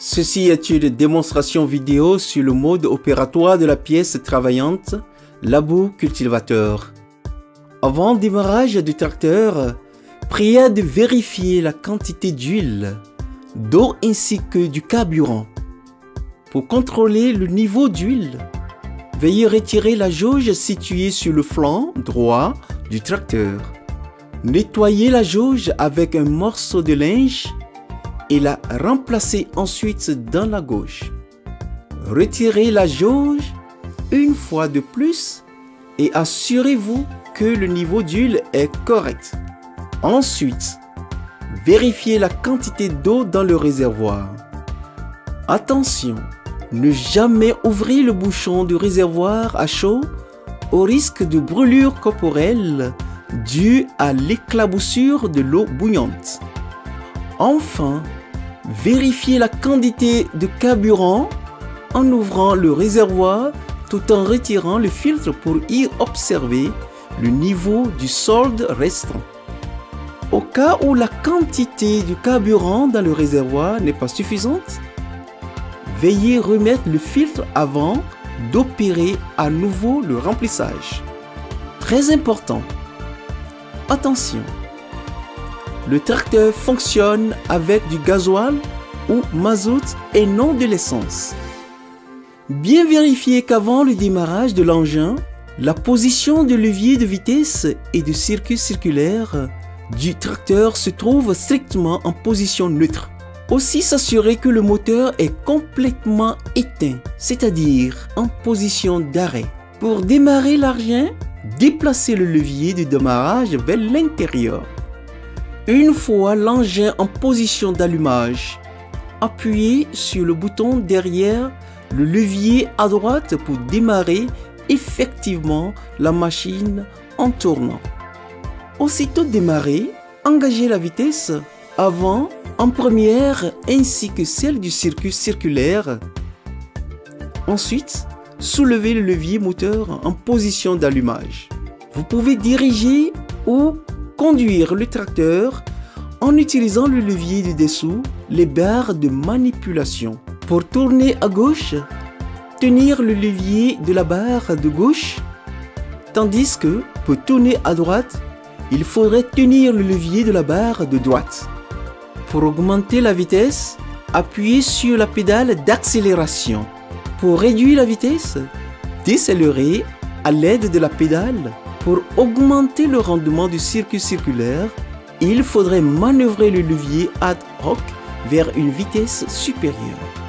Ceci est une démonstration vidéo sur le mode opératoire de la pièce travaillante, labour cultivateur. Avant le démarrage du tracteur, priez de vérifier la quantité d'huile, d'eau ainsi que du carburant. Pour contrôler le niveau d'huile, veuillez retirer la jauge située sur le flanc droit du tracteur. Nettoyez la jauge avec un morceau de linge et la remplacez ensuite dans la gauche. Retirez la jauge une fois de plus et assurez-vous que le niveau d'huile est correct. Ensuite, vérifiez la quantité d'eau dans le réservoir. Attention, ne jamais ouvrir le bouchon du réservoir à chaud au risque de brûlure corporelle due à l'éclaboussure de l'eau bouillante. Enfin, vérifiez la quantité de carburant en ouvrant le réservoir tout en retirant le filtre pour y observer le niveau du solde restant. Au cas où la quantité de carburant dans le réservoir n'est pas suffisante, veuillez remettre le filtre avant d'opérer à nouveau le remplissage. Très important, attention! Le tracteur fonctionne avec du gasoil ou mazout et non de l'essence. Bien vérifier qu'avant le démarrage de l'engin, la position de levier de vitesse et de circuit circulaire du tracteur se trouve strictement en position neutre. Aussi s'assurer que le moteur est complètement éteint, c'est-à-dire en position d'arrêt. Pour démarrer l'engin, déplacez le levier de démarrage vers l'intérieur. Une fois l'engin en position d'allumage, appuyez sur le bouton derrière le levier à droite pour démarrer effectivement la machine en tournant. Aussitôt démarré, engagez la vitesse avant, en première ainsi que celle du circuit circulaire. Ensuite, soulevez le levier moteur en position d'allumage. Vous pouvez diriger ou conduire le tracteur en utilisant le levier du dessous, les barres de manipulation. Pour tourner à gauche, tenir le levier de la barre de gauche, tandis que pour tourner à droite, il faudrait tenir le levier de la barre de droite. Pour augmenter la vitesse, appuyez sur la pédale d'accélération. Pour réduire la vitesse, décélérez à l'aide de la pédale. Pour augmenter le rendement du circuit circulaire, il faudrait manœuvrer le levier ad hoc vers une vitesse supérieure.